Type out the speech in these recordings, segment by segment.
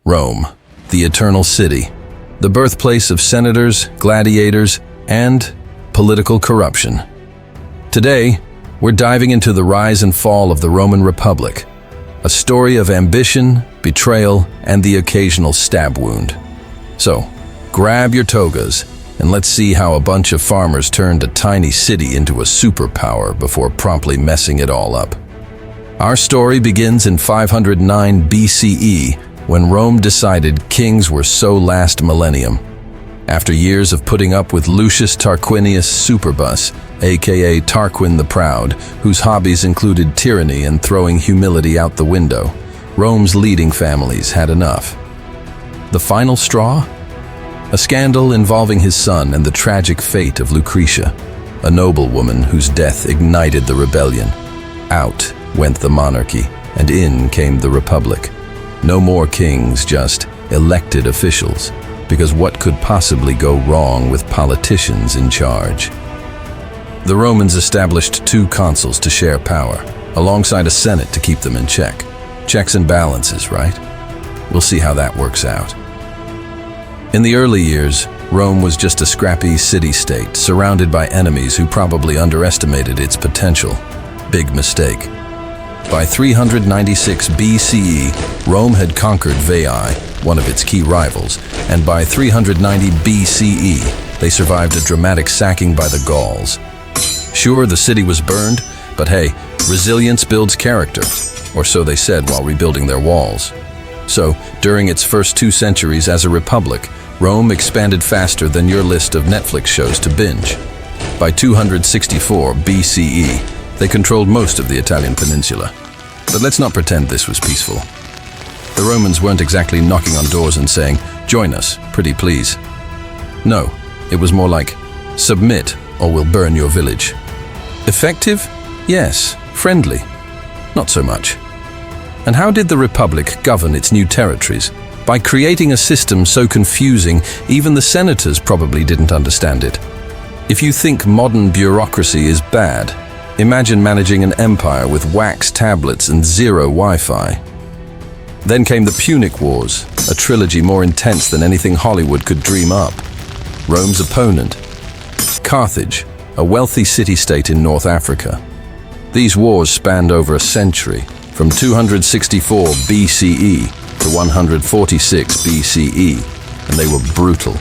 Rome, the eternal city, the birthplace of senators, gladiators, and political corruption. Today, we're diving into the rise and fall of the Roman Republic, a story of ambition, betrayal, and the occasional stab wound. So, grab your togas and let's see how a bunch of farmers turned a tiny city into a superpower before promptly messing it all up. Our story begins in 509 BCE, when Rome decided kings were so last millennium. After years of putting up with Lucius Tarquinius Superbus, aka Tarquin the Proud, whose hobbies included tyranny and throwing humility out the window, Rome's leading families had enough. The final straw? A scandal involving his son and the tragic fate of Lucretia, a noblewoman whose death ignited the rebellion. Out went the monarchy, and in came the republic. No more kings, just elected officials, because what could possibly go wrong with politicians in charge? The Romans established two consuls to share power, alongside a senate to keep them in check. Checks and balances, right? We'll see how that works out. In the early years, Rome was just a scrappy city-state surrounded by enemies who probably underestimated its potential. Big mistake. By 396 BCE, Rome had conquered Veii, one of its key rivals, and by 390 BCE, they survived a dramatic sacking by the Gauls. Sure, the city was burned, but hey, resilience builds character, or so they said while rebuilding their walls. So, during its first 2 centuries as a republic, Rome expanded faster than your list of Netflix shows to binge. By 264 BCE, they controlled most of the Italian peninsula. But let's not pretend this was peaceful. The Romans weren't exactly knocking on doors and saying, "Join us, pretty please." No, it was more like, "Submit, or we'll burn your village." Effective? Yes. Friendly? Not so much. And how did the Republic govern its new territories? By creating a system so confusing, even the senators probably didn't understand it. If you think modern bureaucracy is bad, imagine managing an empire with wax tablets and zero Wi-Fi. Then came the Punic Wars, a trilogy more intense than anything Hollywood could dream up. Rome's opponent, Carthage, a wealthy city-state in North Africa. These wars spanned over a century, from 264 BCE to 146 BCE, and they were brutal.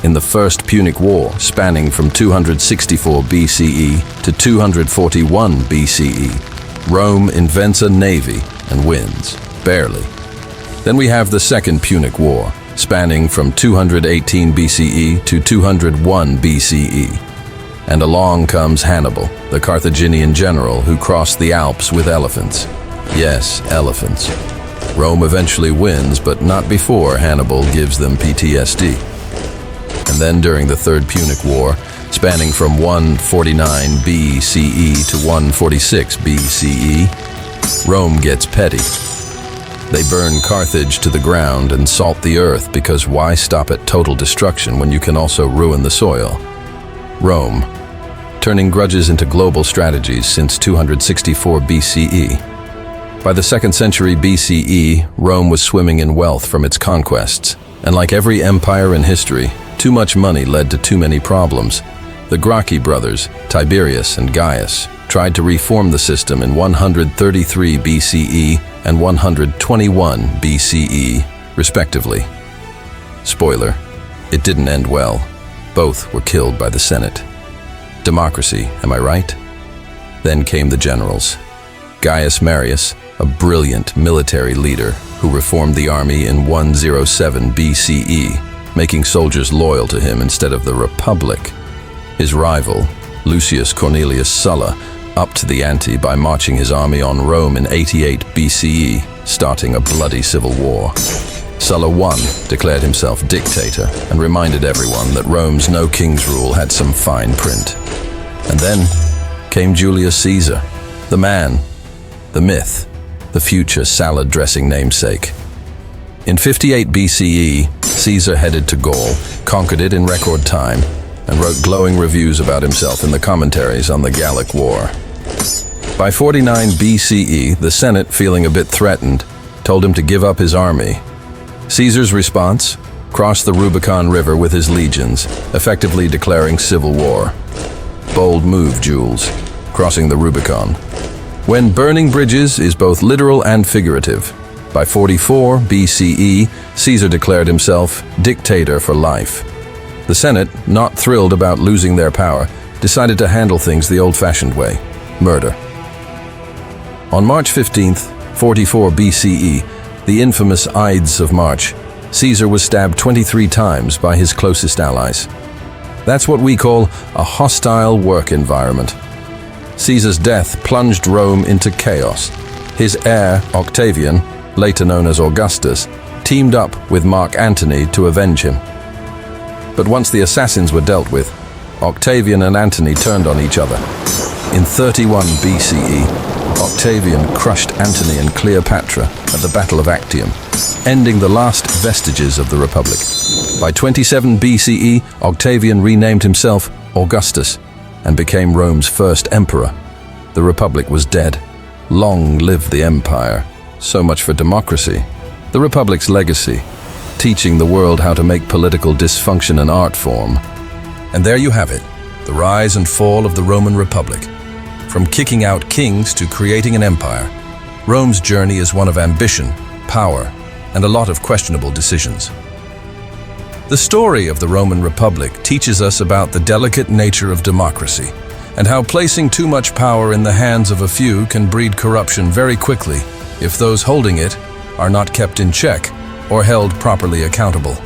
In the First Punic War, spanning from 264 BCE to 241 BCE, Rome invents a navy and wins, barely. Then we have the Second Punic War, spanning from 218 BCE to 201 BCE. And along comes Hannibal, the Carthaginian general who crossed the Alps with elephants. Yes, elephants. Rome eventually wins, but not before Hannibal gives them PTSD. And then during the Third Punic War, spanning from 149 BCE to 146 BCE, Rome gets petty. They burn Carthage to the ground and salt the earth because why stop at total destruction when you can also ruin the soil? Rome, turning grudges into global strategies since 264 BCE. By the 2nd century BCE, Rome was swimming in wealth from its conquests. And like every empire in history, too much money led to too many problems. The Gracchi brothers, Tiberius and Gaius, tried to reform the system in 133 BCE and 121 BCE, respectively. Spoiler, it didn't end well. Both were killed by the Senate. Democracy, am I right? Then came the generals. Gaius Marius, a brilliant military leader who reformed the army in 107 BCE, making soldiers loyal to him instead of the Republic. His rival, Lucius Cornelius Sulla, upped the ante by marching his army on Rome in 88 BCE, starting a bloody civil war. Sulla I declared himself dictator and reminded everyone that Rome's no king's rule had some fine print. And then came Julius Caesar, the man, the myth, the future salad dressing namesake. In 58 BCE, Caesar headed to Gaul, conquered it in record time, and wrote glowing reviews about himself in the commentaries on the Gallic War. By 49 BCE, the Senate, feeling a bit threatened, told him to give up his army. Caesar's response? Crossed the Rubicon River with his legions, effectively declaring civil war. Bold move, Jules, crossing the Rubicon. When burning bridges is both literal and figurative. By 44 BCE, Caesar declared himself dictator for life. The Senate, not thrilled about losing their power, decided to handle things the old-fashioned way: murder. On March 15th, 44 BCE, the infamous Ides of March, Caesar was stabbed 23 times by his closest allies. That's what we call a hostile work environment. Caesar's death plunged Rome into chaos. His heir, Octavian, later known as Augustus, teamed up with Mark Antony to avenge him. But once the assassins were dealt with, Octavian and Antony turned on each other. In 31 BCE, Octavian crushed Antony and Cleopatra at the Battle of Actium, ending the last vestiges of the Republic. By 27 BCE, Octavian renamed himself Augustus and became Rome's first emperor. The Republic was dead. Long live the empire. So much for democracy. The Republic's legacy, teaching the world how to make political dysfunction an art form. And there you have it, the rise and fall of the Roman Republic. From kicking out kings to creating an empire, Rome's journey is one of ambition, power, and a lot of questionable decisions. The story of the Roman Republic teaches us about the delicate nature of democracy and how placing too much power in the hands of a few can breed corruption very quickly if those holding it are not kept in check or held properly accountable.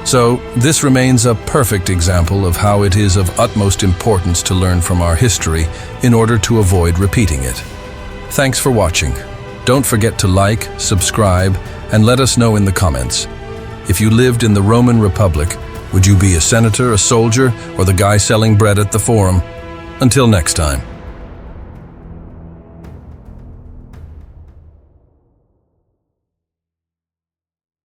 So, this remains a perfect example of how it is of utmost importance to learn from our history in order to avoid repeating it. Thanks for watching. Don't forget to like, subscribe, and let us know in the comments. If you lived in the Roman Republic, would you be a senator, a soldier, or the guy selling bread at the forum? Until next time.